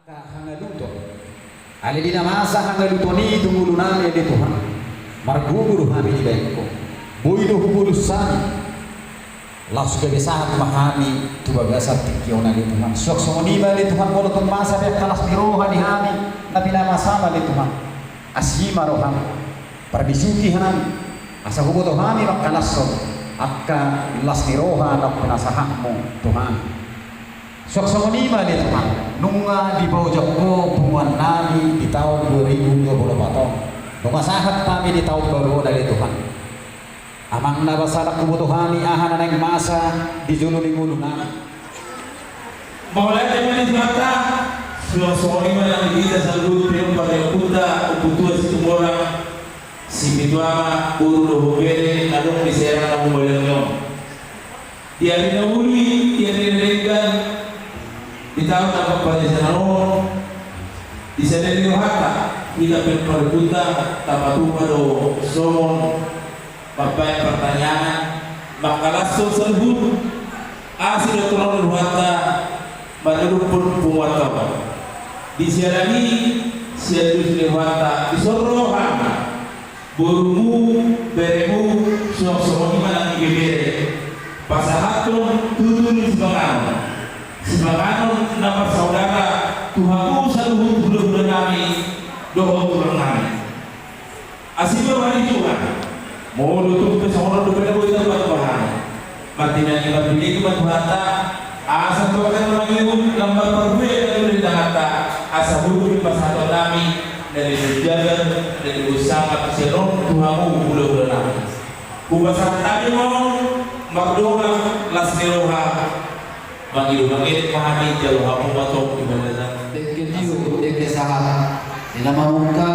hangaluto ali dina masa hangaluto ni tumulunani di Tuhan marguguru kami di bengko boido hubulus sani langsung kebiasaan memahami tubagasa tikiona di Tuhan sok somoniba di Tuhan walau tong masa be kalas biroha di kami tapi nama sama di Tuhan asima roham parbisuki hanami asa hubuto kami makalas sok akka las biroha nak penasahmu Tuhan sok somoniba di Tuhan nunga di bawah joko pumuan nami di tahun 2024 nunga sahat kami di tahun baru dari Tuhan amang nabasalak kebutuhani ahan yang masa di juluni ngulu nami Maulaya teman mata semua ini yang kita selalu terima pada kuda uputua situ orang si bituama uru hubere nadong diserang namu bolehnya dia dinahuli dia dineregan di tahun apa pada senaro di sana di hata kita berperkuta tapatu pada somon bapak pertanyaan makalah sosebut asal turun hata baru pun pumuatan di sini siadus lewata di sorohan burumu beremu sok mana ngibere pasahatun tudun sebagai nama saudara Tuhanku selalu bulan kami doa bulan kami asyik hari Tuhan mau tutup ke sana dulu pada kita bahan mati nanti berdiri ke Tuhan asa Tuhan lagi lambat pergi dari dahata asa dulu di pasal kami dari sejajar dari usaha keseron Tuhanku bulan kami kubasa tadi mau mardoa lasneroha bagi pahami jauh apa batok ibadah deketiu dekesahat nama muka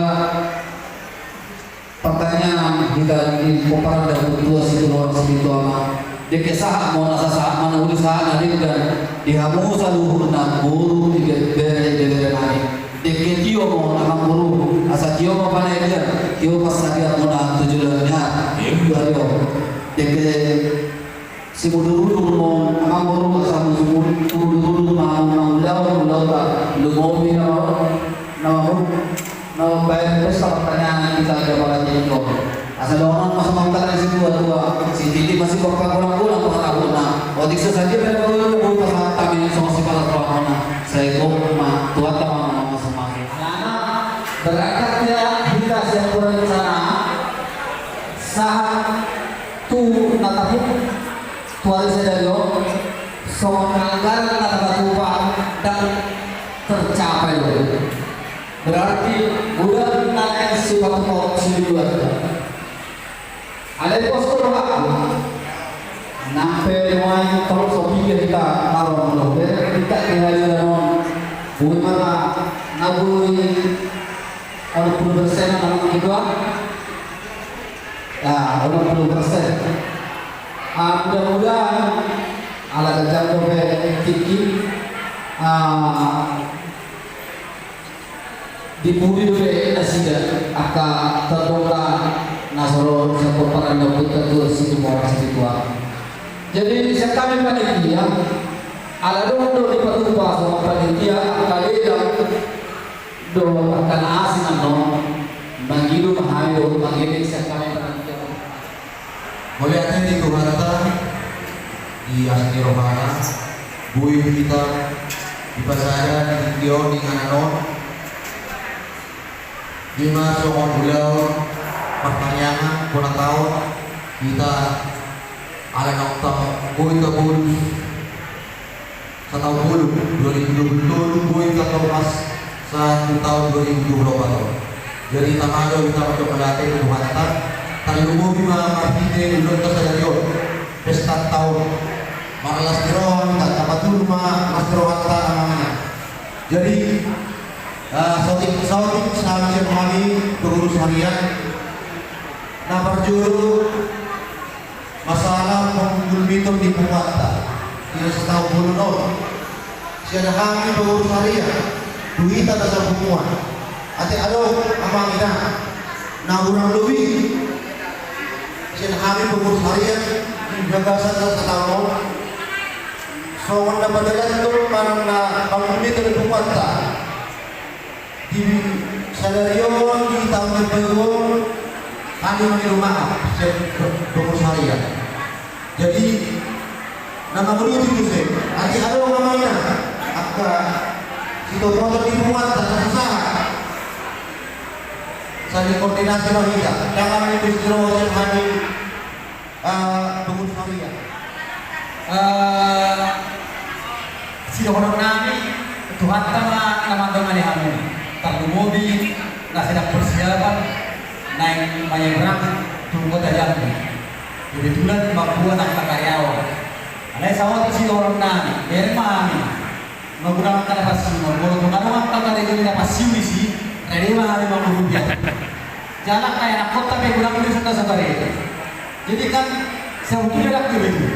pertanyaan kita di kopar dan tua situ luar situ ama dekesahat mau nasa saat mana udah saat nanti dan dihamu saluhur nak buru di bere nani deketiu mau nama buru asa tio mau panai dia tio pas lagi mau nak tujuannya bario deke si mudur-mudur mau amang baru sama mudur-mudur mau ulau tak lumomi nama baik besar pertanyaan kita ada pada jadi kau asal orang masa mangkal dari situ tua si Titi masih bapak pulang pengaruhna waktu itu saja mereka baru pas kami sama si para pengaruhna saya kau tua tahu masa makin anak berangkatnya kita siap pulang ke sana saat tu natapun tuari sedayo soal anggaran kata upah dan tercapai berarti bulan naik sifat kau sendiri ada poster aku nampe main kalau sopi kita naron loh kita tinggal naron bukan nabui 60% nama kita ya 60% mudah-mudahan ala gajah dobe tiki dipuri dobe nasida aka terdola nasoro sekoparan dapat ketua situ orang situ jadi sekali panitia ala dodo di patupa sama panitia kali do akan asin no bangidu mahayo bangini sekali panitia boleh ada di Kuhanta di asli rohana bui kita di pasaran di Dio di Nganon di masuk bulan pertanyaan kurang tahu kita ala nonton bui kebun 1 tahun 2020 bui kemas 1 tahun 2024 jadi tamado kita untuk melatih Kuhanta terlumu bima martine ulun tersadaryo pesta tahun malas diron tak dapat rumah mas diron namanya jadi sautik sama kami pengurus harian nah berjuru masalah pengunjung bitung di Pemata tidak setahun bulan siada kami pengurus harian duit tak ada semua ati ado amang ina nah urang lebih sian kami pengurus harian gagasan setahun so wanda padalan itu parang na pangumit ng Pemata Sadarion di tahun berpegung kami meniru maaf pengurus harian. Jadi nama beliau itu sih. Nanti ada orang namanya apa situ motor di rumah tersalah. Saling koordinasi kita. Jangan distro hari pengurus harian. Sida orang nami Tuhan teman-teman yang kami terlumudi nggak sedang persiapan naik menyeberang tunggu jalan. Kebetulan Papua nak karyawan. Alai sawat sida orang nami dari mana menggunakan kata pasir, menggunakan kata itu tidak pasir di sini. Ready mah Rp50. Jalan kayak anak kota menggunakan di sana-sana. Jadi kan sebetulnya tak begitu.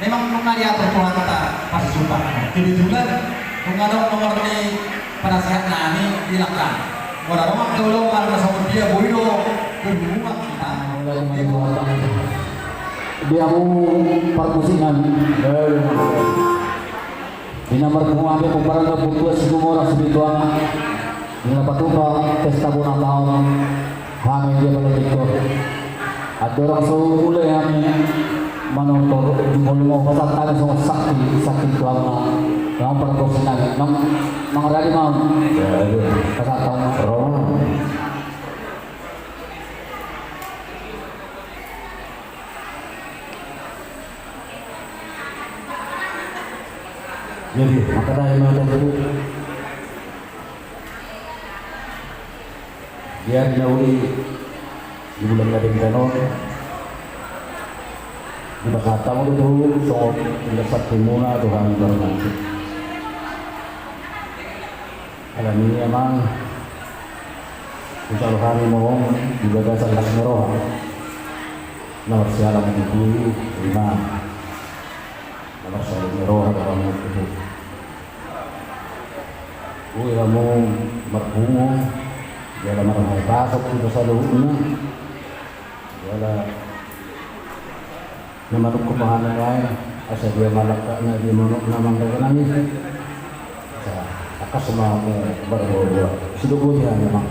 Memang mengajar Tuhan kita pas jumpa. Kebetulan mengadap nomor ini penasehat nami dilakukan. Orang rumah kalau kalau sama dia boyo berhubungan kita. Dia mau permusikan. Di nomor pengambil pemeran kebutuhan semua orang sebituan. Di patuba pesta bulan tahun kami dia boleh ikut. Ada orang mulai kami menonton mau pasal tadi semua sakti Tuhan yang perkosingan nang radi mau pasal tahun roh. Jadi maka dah yang ada itu biar dahului di bulan Gading Danau di Bahatam itu soal dasar timuna Tuhan bermanfaat. Alam ini memang kita kami mohon juga dasar Lasmeroh nomor sialan itu 5 nomor sialan Meroh dalam itu. Kamu merhumum dia lamar hai pasok itu selalunya dia nama kemahanan lain asal dia malaknya dia monok namang daganami akas semua berdoa sudah dia memang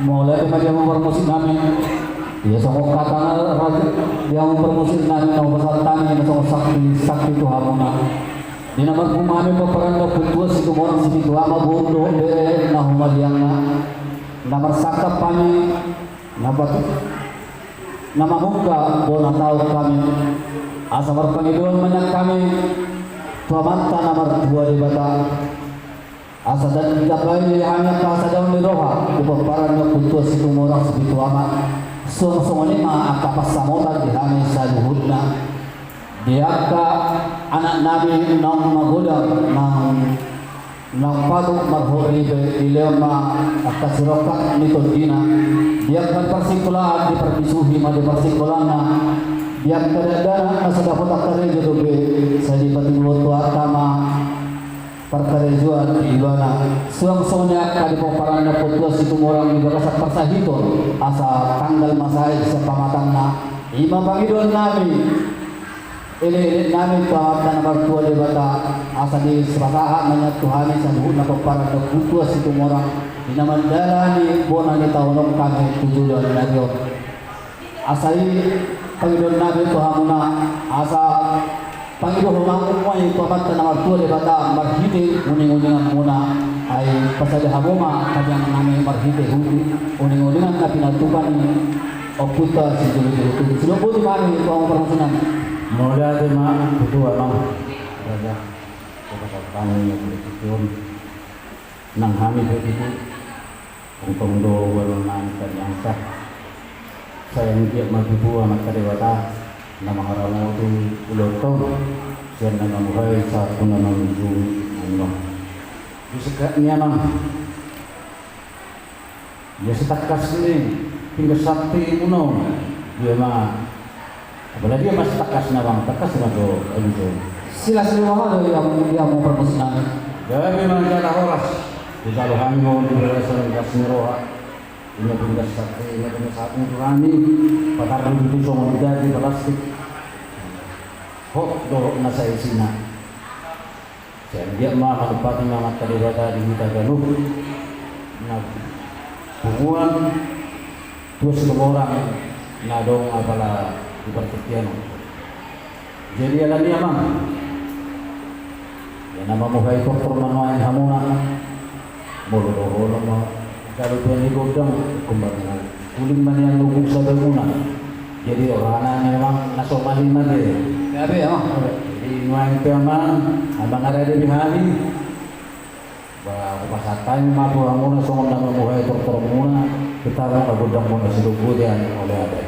mulai dia mempermusik kami dia sokok katanya dia mempermusik kami nomor satu yang sokok sakti Tuhan di nomor kumami peperan kebutuhan situ orang situ ama bodoh be nahuma diangna nomor sakap kami nama muka bola tahu kami asa berpengiduan banyak kami tuamanta nomor 2 di bata asa dan tidak lain hanya kasa daun di roha peperan kebutuhan situ orang situ ama semua ini mah akapas samotan di kami saluhudna dia ka anak Nabi nang magoda nang padu marhuri be ilema akasiroka mitodina dia kan persikulan di perbisuhi ma di persikulana dia kadang asa dapat akare jodo be sadi patibuat atama perkarejuan di ibana suang-suangnya kadi poparana putus itu orang di berasa persahito asa tanggal masai sepamatangna imam pangidon Nabi ini nami pamatan nomor 2 di bata asa di serasahan menyat Tuhani sabuh na para kebutuhan situ orang di nama dalani bona di tahun kami 7 dan lagi asai pangidon nabi Tuhamuna asa pangidon umay pamatan nomor 2 di bata marhide uning-uningan muna ay pasal hamuma kanyang nami marhide uning-uningan na pinatukan oputa si julu-julu sudah po di mami ito ang permusunan mulai dari mana itu emang ada beberapa kami yang begitu nang kami begitu untuk doa dan yang sah saya ngiat maju amat kadewata nama orang itu ulo tahu saya nama muhai satu nama menuju Allah disegaknya nang ya setakas ini hingga sakti uno dia mah apalagi dia masih takas nawang takas nato itu sila mana yang mau permusikan jadi memang ada horas di dalam mau di belasan kasmiroha ini pindah sakti ini pindah sakti kami patar itu semua di plastik kok do nasa isina saya dia mah menempati nama tadi di kita ganuh nah hubungan dua setengah orang nadong apalah di pertikian. Jadi ada dia mang. Ya nama muhai kortor manuain hamuna. Mulu mah kalau tuan di godang kembali kuling mana yang lubung sabaguna. Jadi orang memang nasomalin mana dia. Ya be ya. Jadi nuain memang abang ada di hari. Bah pasatan mah tu hamuna soal nama muhai kortor muna kita orang ke godang muna silubu dia oleh ada.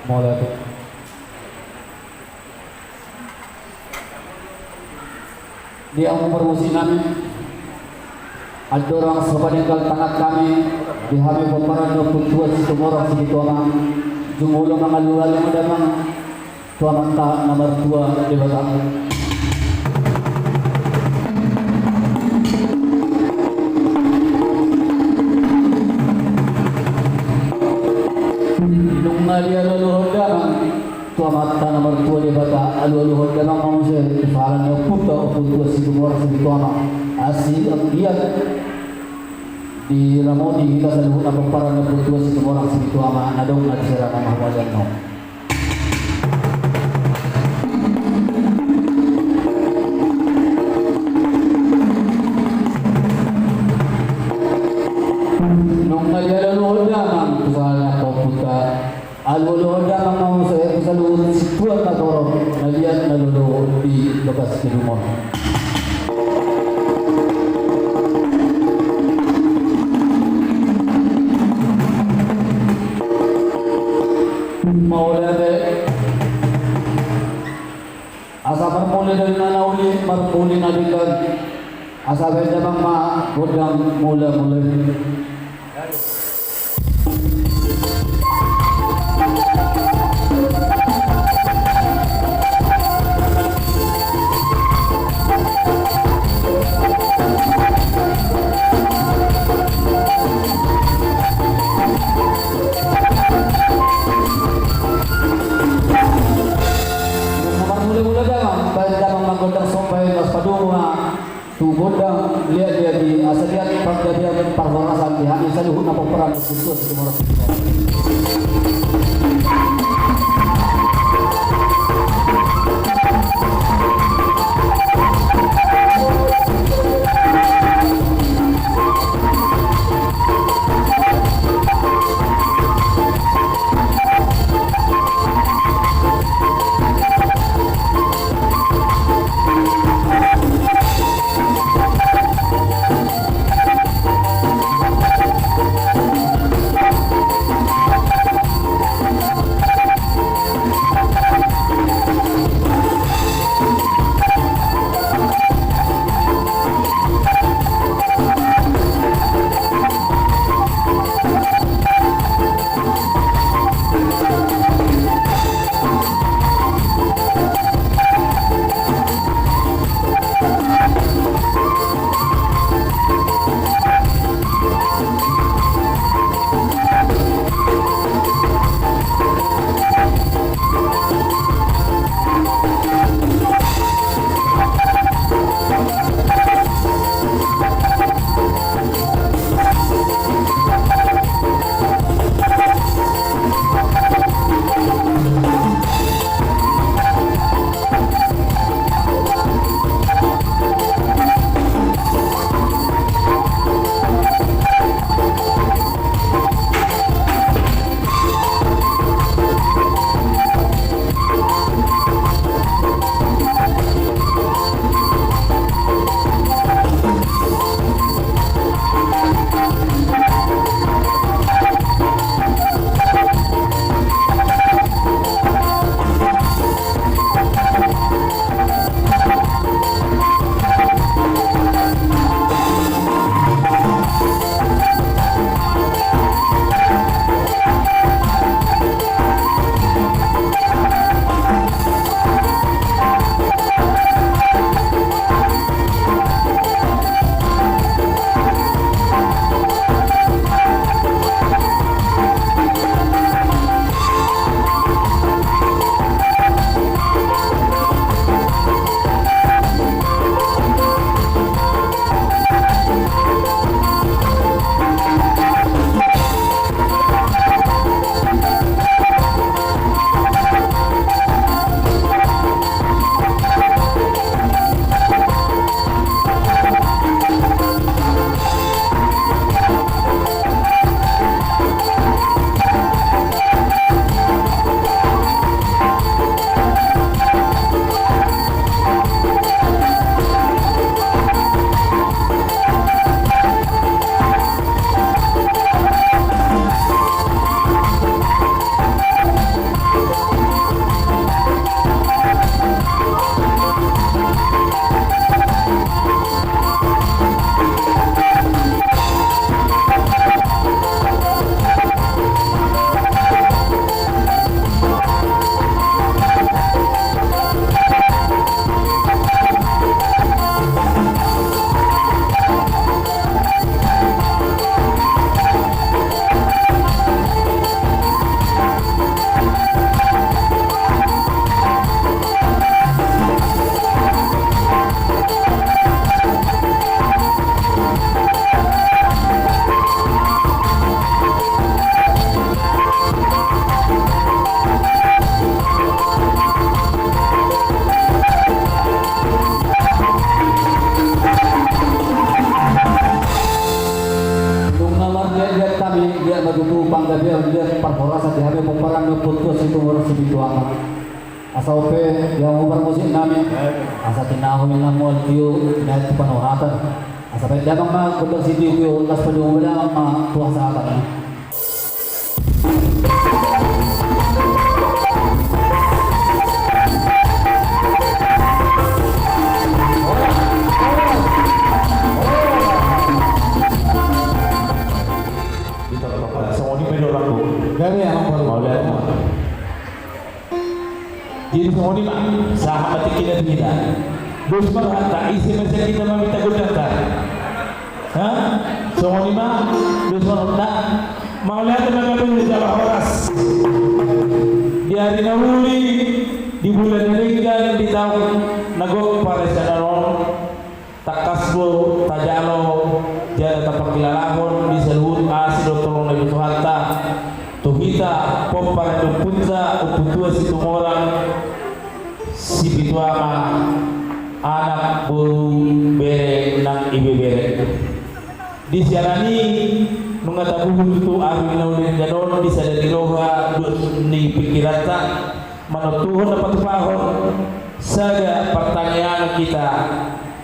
Mulai tu. Di umur musinan ada orang sepanjang tangan kami di hari peperangan 22 situ orang situ orang jumlah mengalulan yang ada mang tua manta nomor 2 di belakang. Nung dia lalu damang tua mata nomor 2 di bata alu damang mau saya faran yo puto puto situ orang situ orang asli dia di Ramoni kita selalu apa para puto situ orang situ ama nadong at sira nama wajan no. Nung lalu damang kusala ko puta aluluhod damang mau saya selalu situat na toro nalian naluluhod di bekas kinumon. Maulana asa marmuli dari nanauli marmuli nadikan asa benda ma godang mula. Mula damang baik damang manggodang sampai mas padunga tu godang lihat di asal lihat pada dia perhorasan di hanya saluhun apa peran khusus di moras. asa ope yang ubah musik namin asa tinahon ng mo tiyo na panuhatan asa pa damang ma kung si tiyo las padung damang ma tuwa sa atin Gabi ang Maulana mo. Jadi semua ini sahabat kita tidak. Bos berhata isi mesin kita meminta gunakan. Hah? Semua ini bos berhata mau lihat tenaga di Jawa Horas. Di hari Nawuli di bulan Renggan di tahun Nagok Paresanon Takasbo Tajalo Jaya Tapakilalahon di Selut Asido Tolong Nabi Suhanta Tuhita Popara Dupunza Uputua Situmorang si Bituama anak buru bere nang ibe bere di siarani nunga tabuhul tu ari naulin janon di sadari roha ni pikirata manutuhon dapat pahon saga pertanyaan kita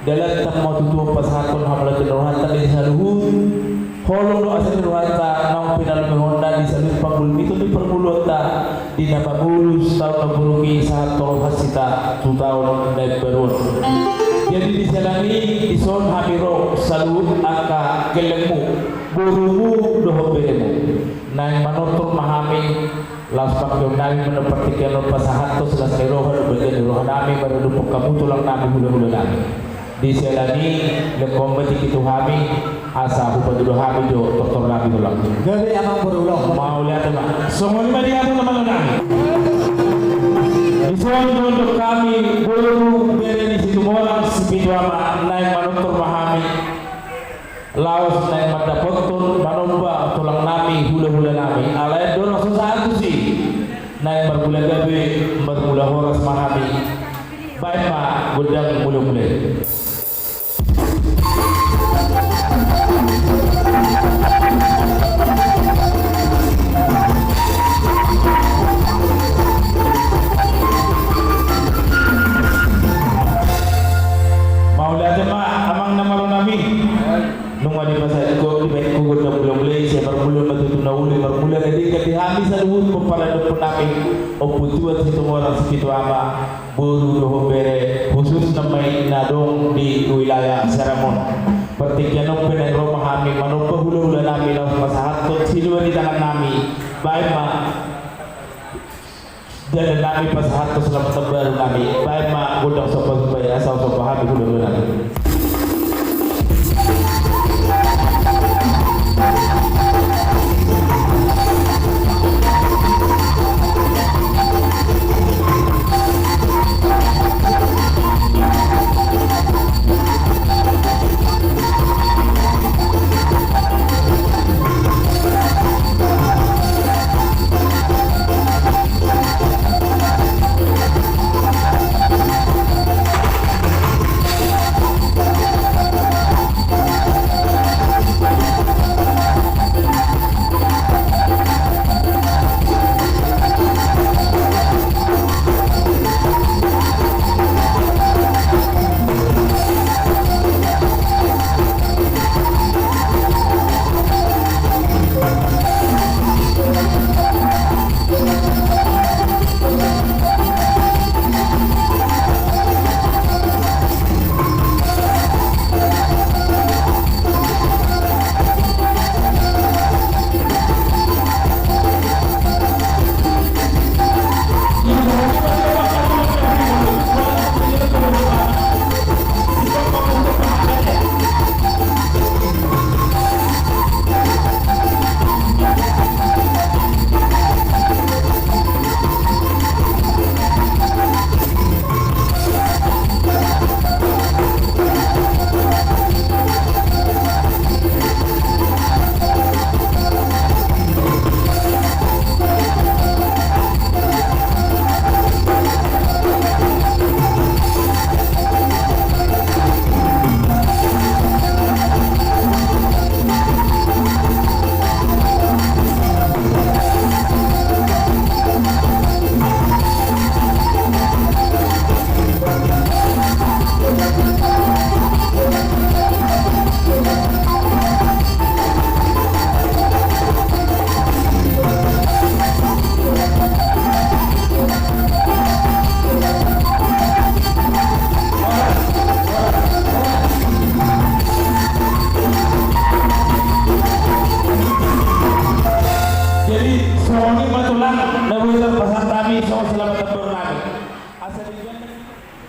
dalam temu tutup pasakon hamla rohata di saluhun holong do asal rohata nang pinal mehonda di saluh pagul itu di permulota di napabulus tahun nabuluki saat tolong hasita 2 tahun dari berun jadi di jalani di son hamiro salut angka gelemu burumu doho beremu naik manutur mahami laspak yung nami menepatikan pasahat to selas roh berjadi roh nami baru dupuk kamu tulang nami hula-hula nami di jalani lekombati kitu hami asa hubadu hami do doktor nami tulang Gabi amang berulang. mau lihat teman semua lima dia pun teman nami Disuruh untuk kami guru beri di situ orang spiritual naik manutur mahami laos naik mata potun manumba tulang nami hula-hula nami alai dorong susah sih naik berbulan gabe berbulan horas mahami baik ma gudang mula-mula Maulana amang namaro nami nung wali pasal ko di baik ko gud na mulai siya bermula matutunaw uli bermula dari katihami sa luhut ko para do namin o putuat sa tumorang sa Kituama buru do bere khusus na may nadong di wilayah Saramon pertikyanong pinagro mahami manong hula-hula namin ang masahatot sinuwa ni tanang nami baik ma dan nami pasahatos na matabaru nami baik ma gudang sopa supaya asal sopa hami hula-hula nami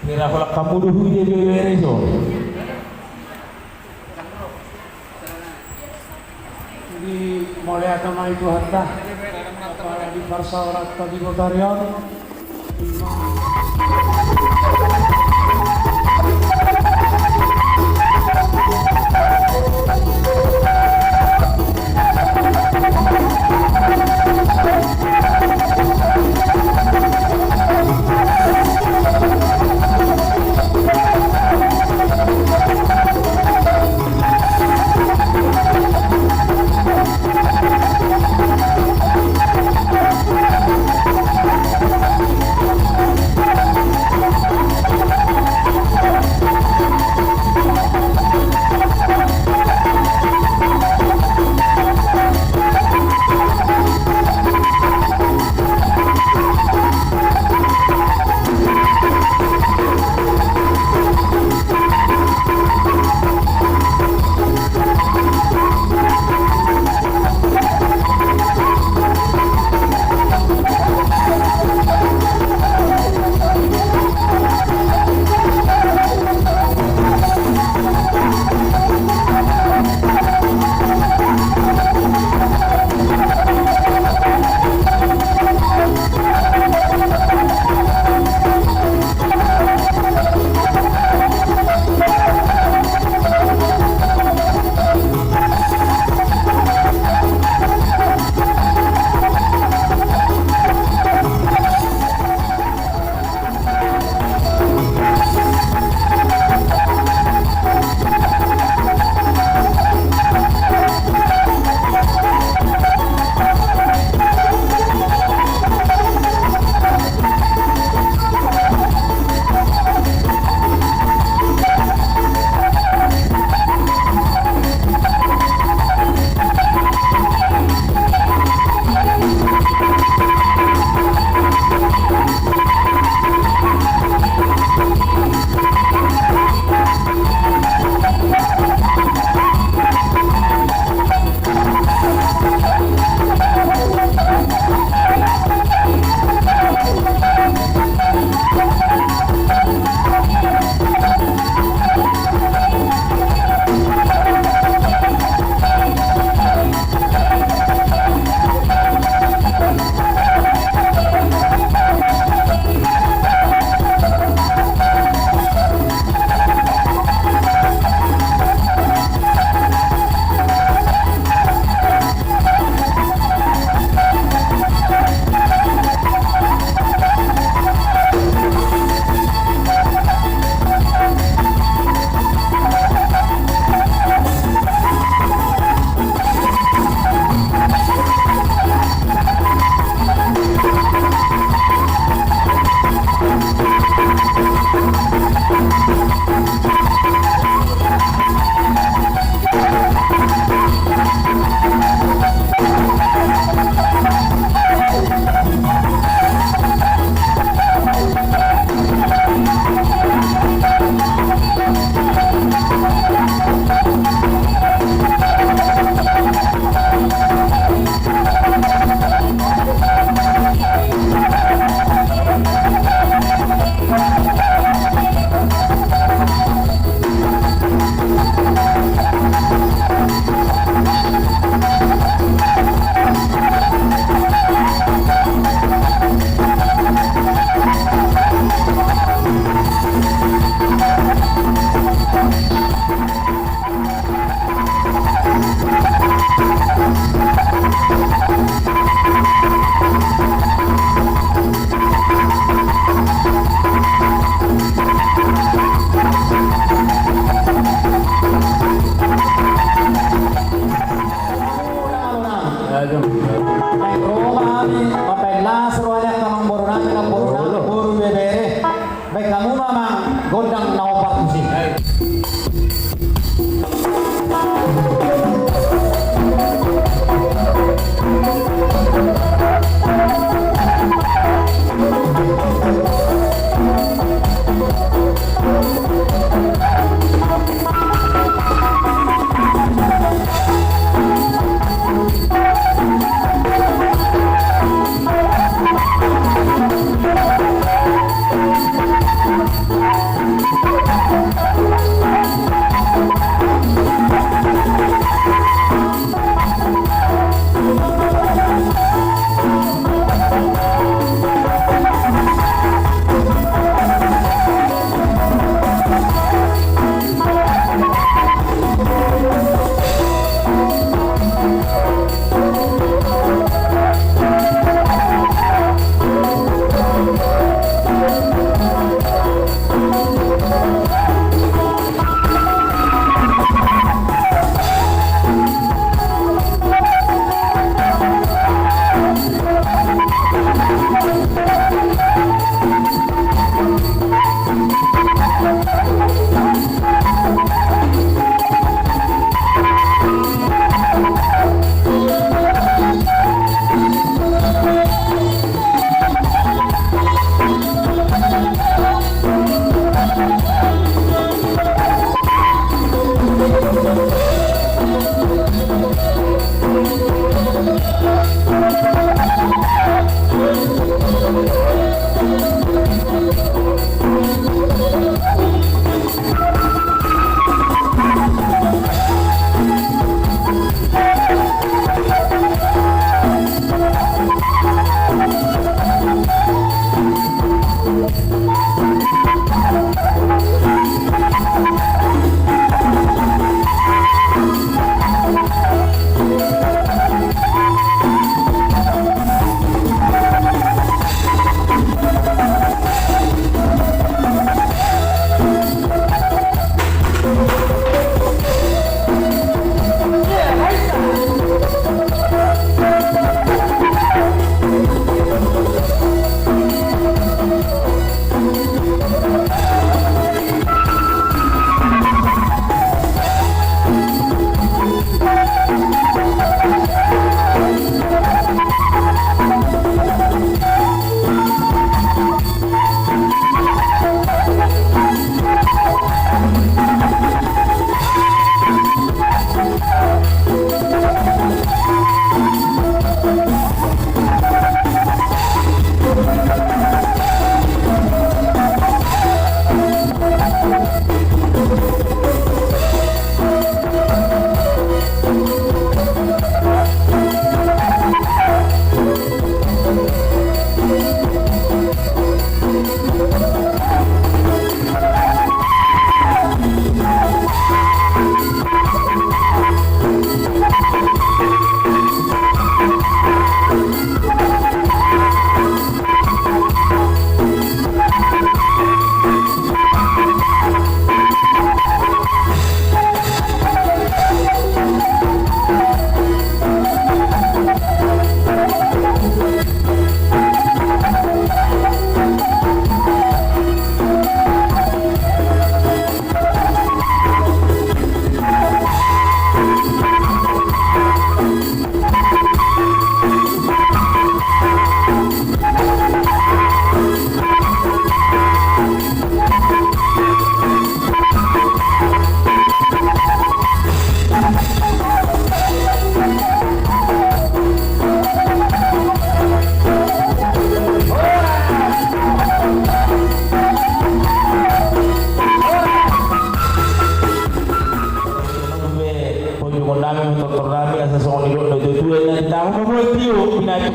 Kira kalau kamu dulu dia beres so. Jadi mulai agama itu hendak para di Parsaurat tadi Botarion.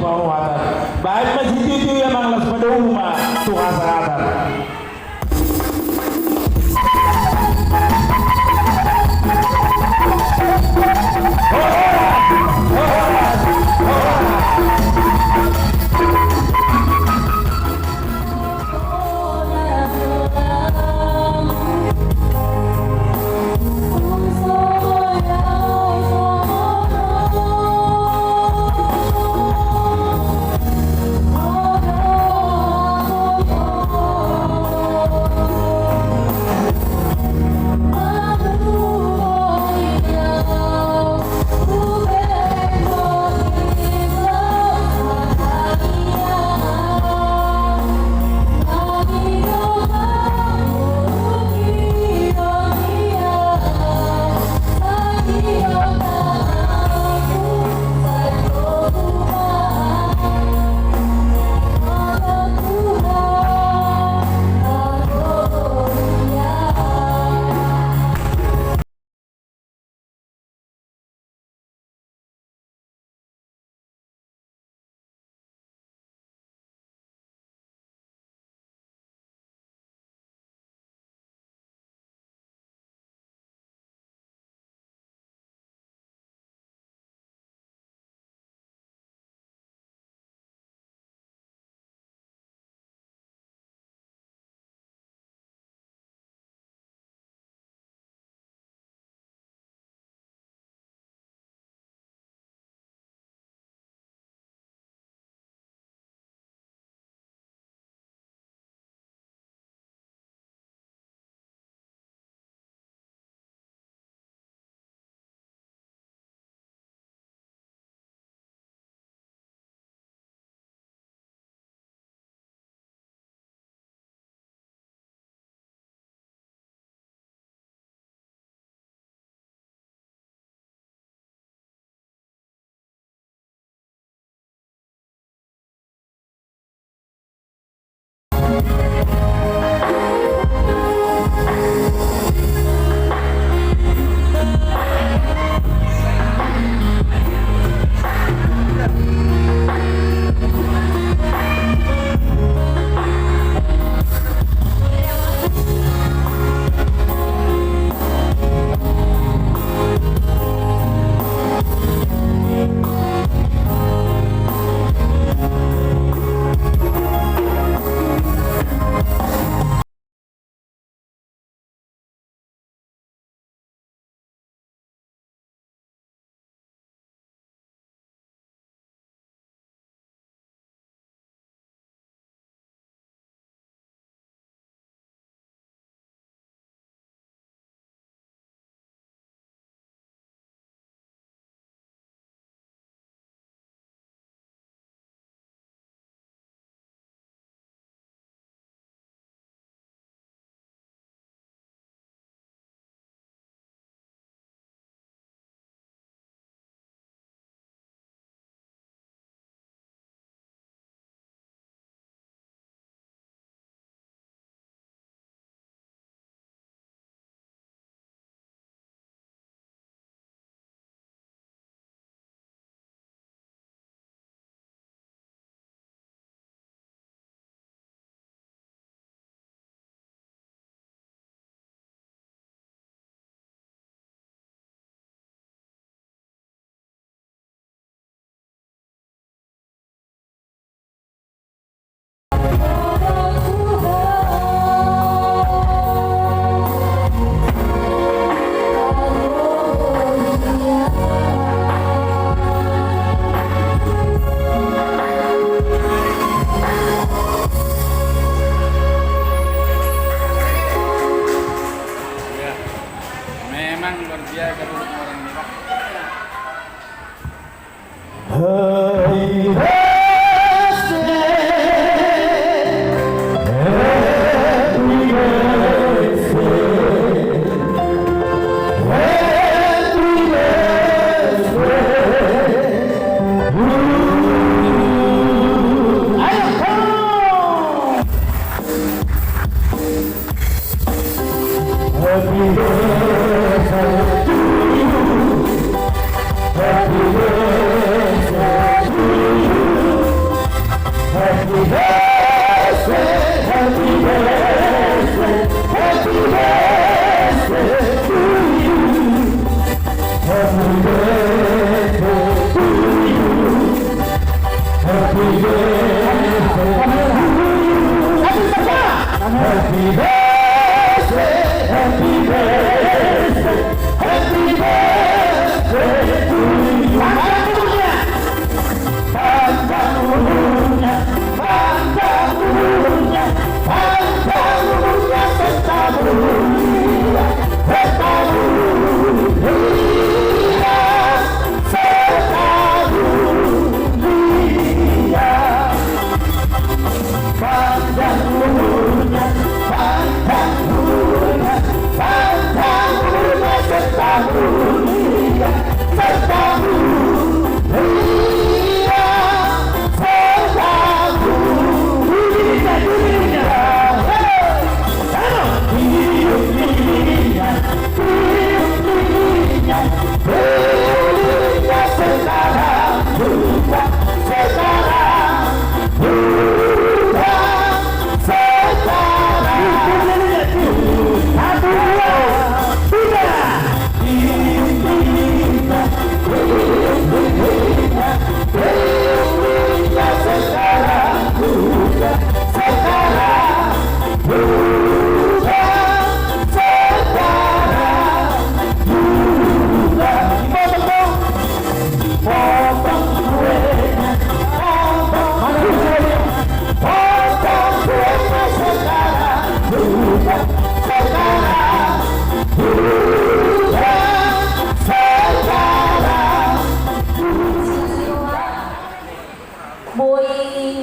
penghormatan. Baik masjid itu yang manglas pada umat Tuhan sangat.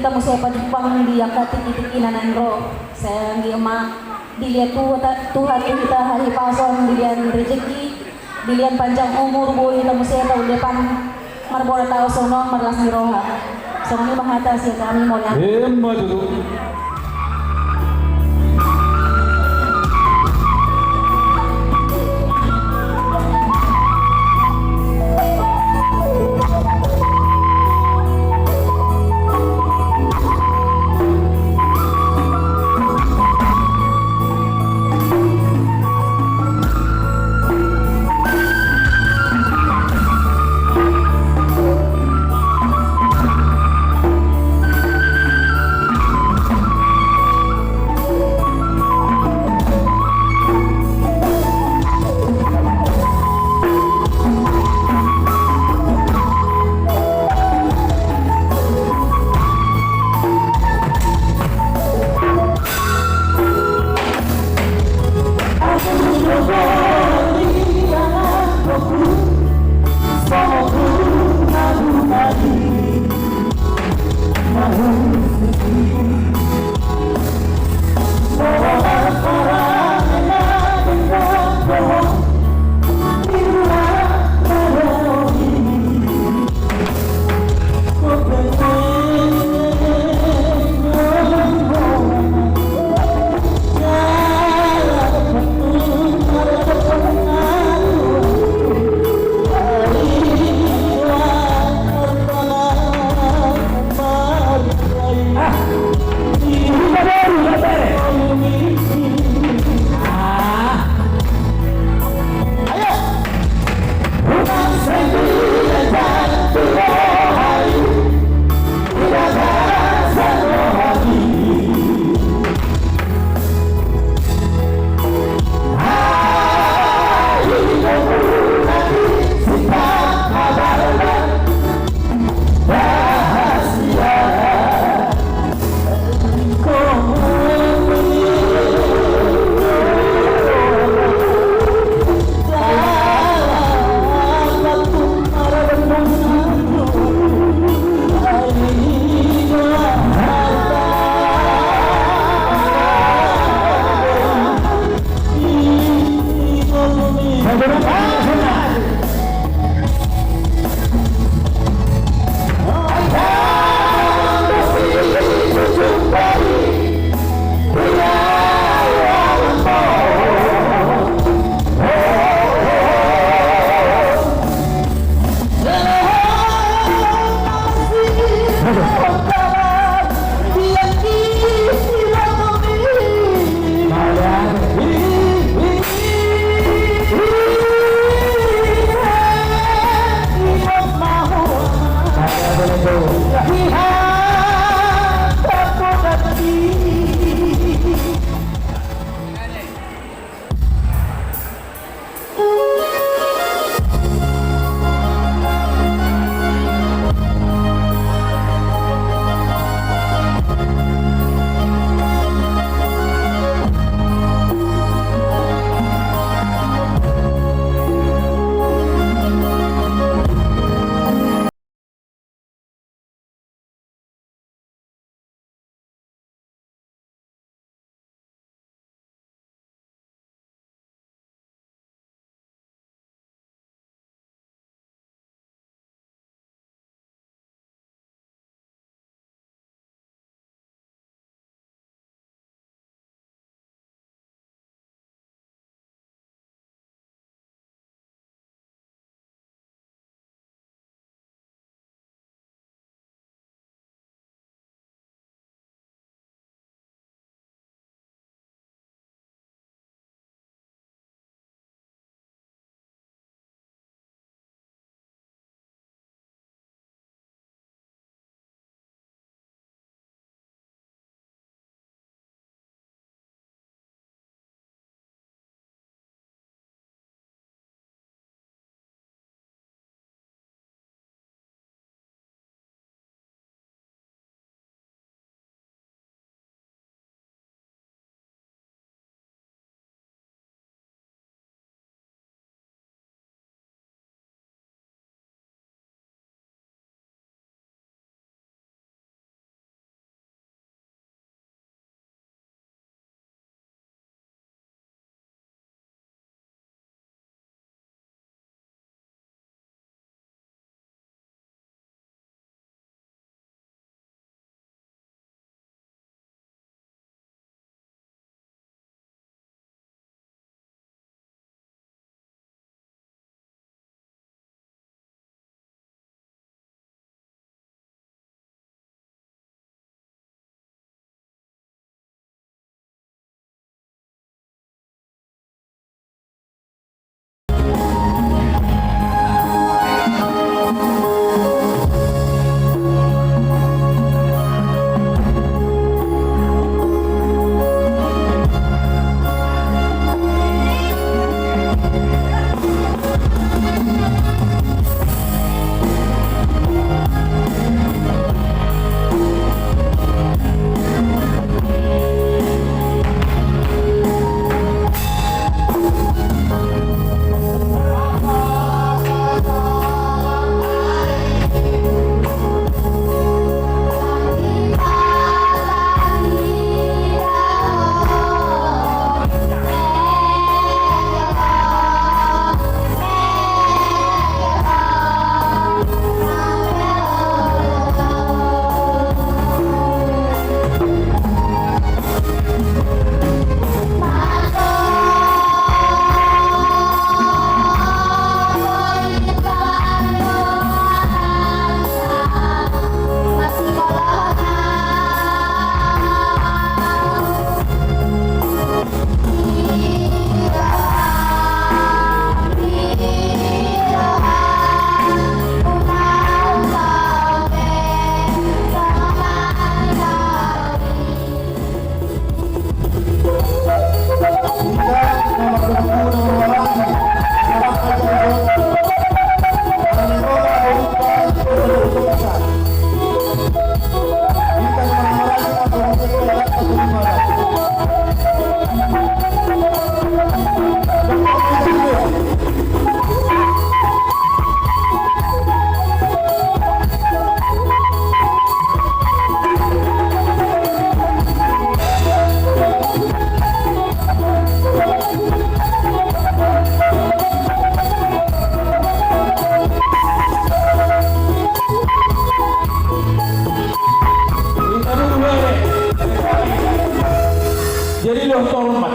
Kamu saya pagpang di ang katititikinan ro sa ang dilihat Tuhan kita hari pason dilihan rezeki dilihan panjang umur boy kamu saya tahu depan marbora tao sonong marlas ni roha so kami mahata siya kami mo lang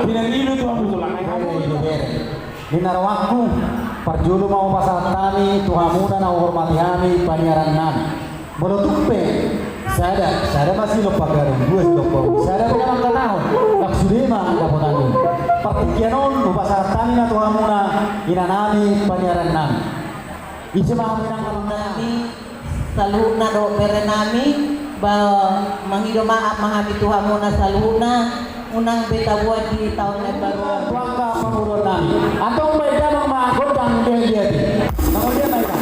pinangilo Tuhan musulang ay Ada kamu. ini bere. Di narawakku perjulu mau pasal tani Tuhan muda na hormati kami paniaran nami. Menutupe saya masih lupa garung dua lupa. Saya punya angka tahun. Tak sudema dapat anu. Pertikianon pasal tani na Tuhan muda ina nami paniaran nami. Isi mah minang nami saluhna do bere nami ba mangido maaf mahabi Tuhan muna saluhna unang beta buat di tahun yang baru. Tuangka pangurut nami. Atong mereka mengmakut dan dia. Namun dia mereka.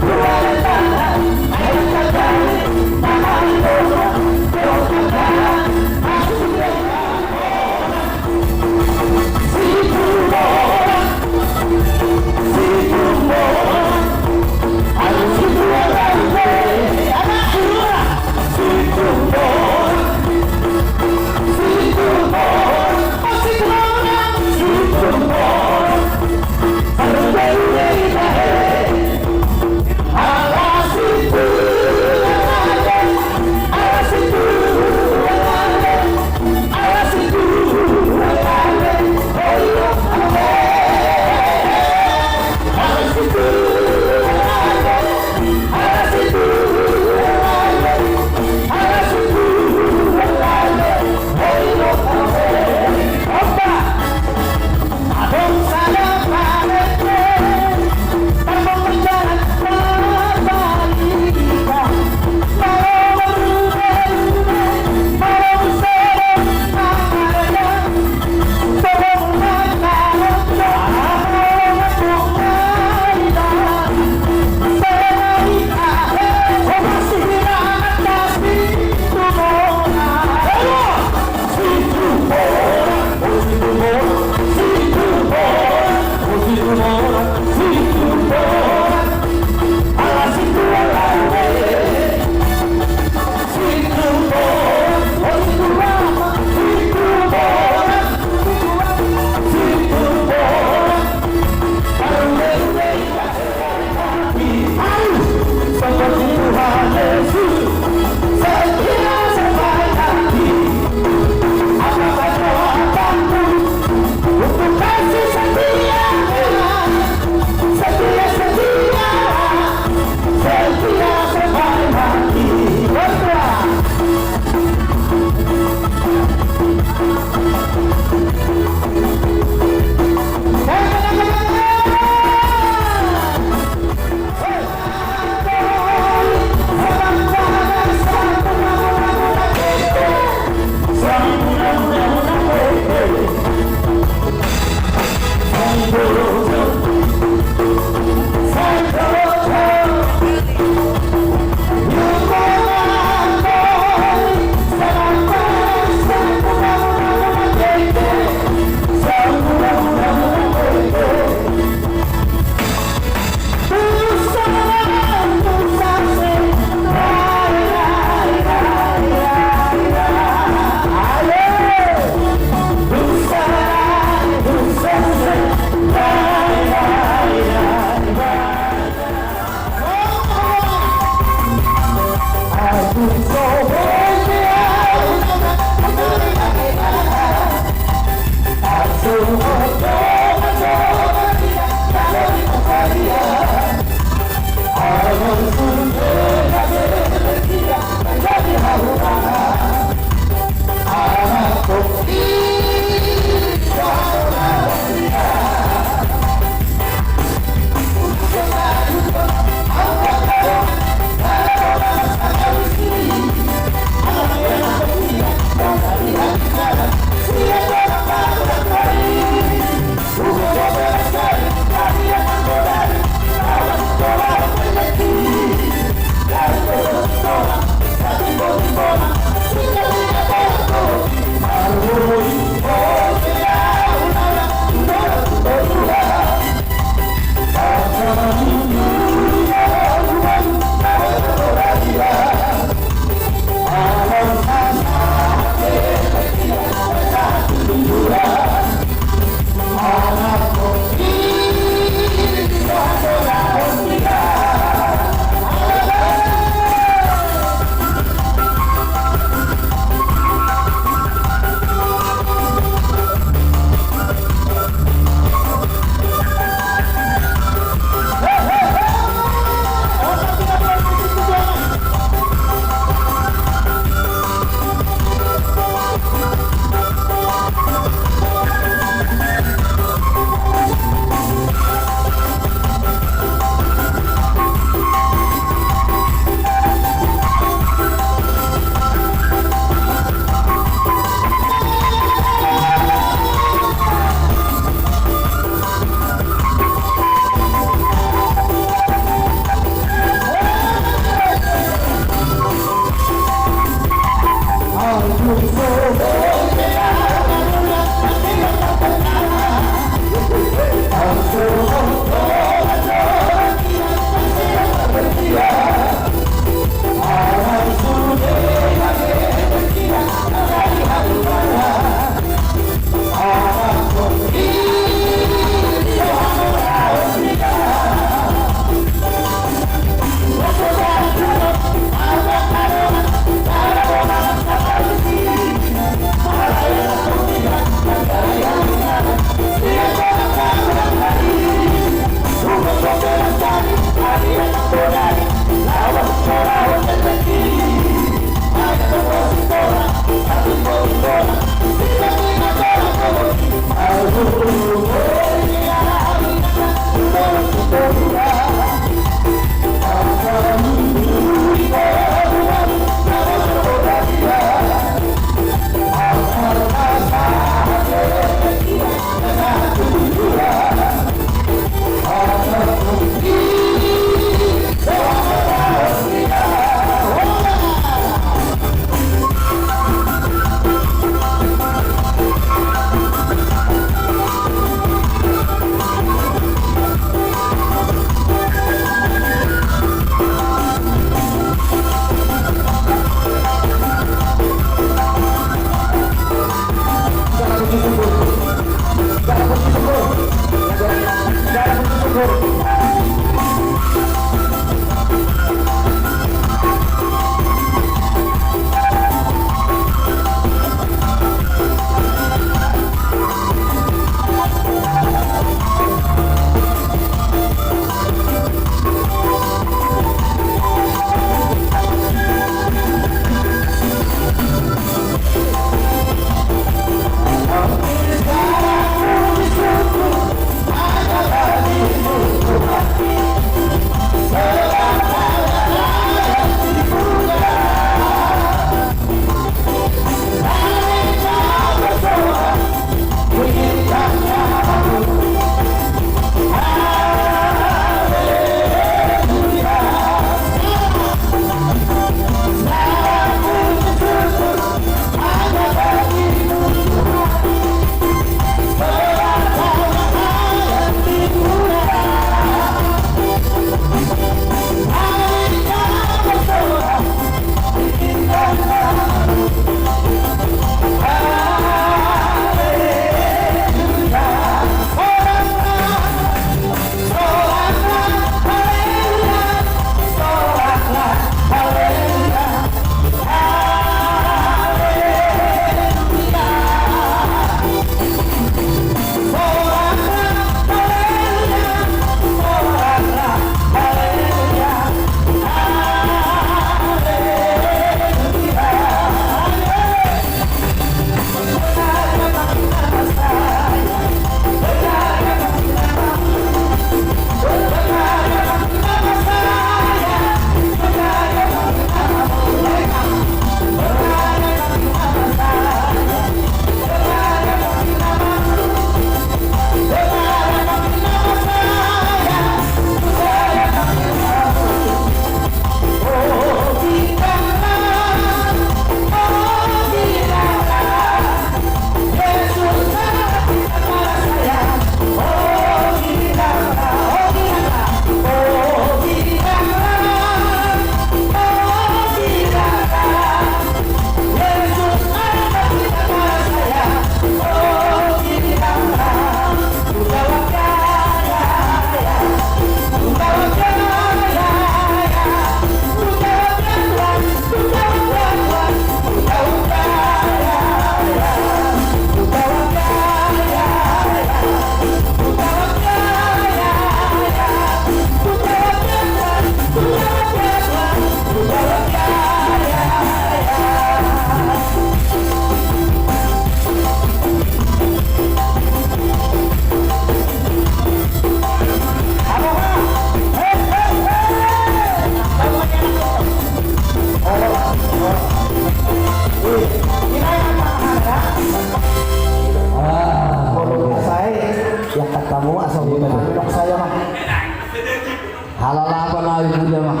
Alala apa na ibu dia mah?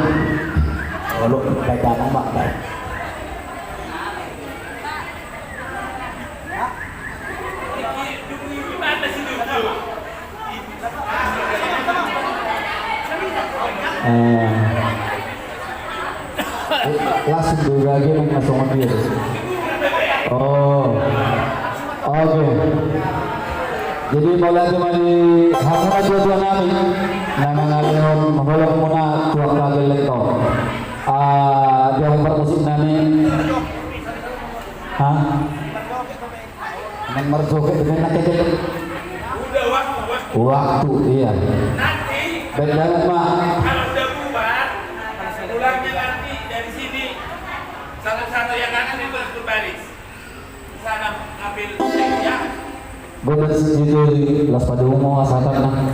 Kalau baik anak mak baik. Langsung dulu lagi langsung dia. Oh, oke. Jadi mulai dari hamura dua nami, nama ngalion mengolong muna tuang kagel lento. Dia bermusik nami, hah? Neng merjoget dengan nak kecil. Udah Waktu iya. nanti Beda mah. kalau udah bubar pulangnya nanti dari sini satu-satu yang kanan itu harus berbaris sana ambil ya. Gue dari situ las pada umum asatan nah.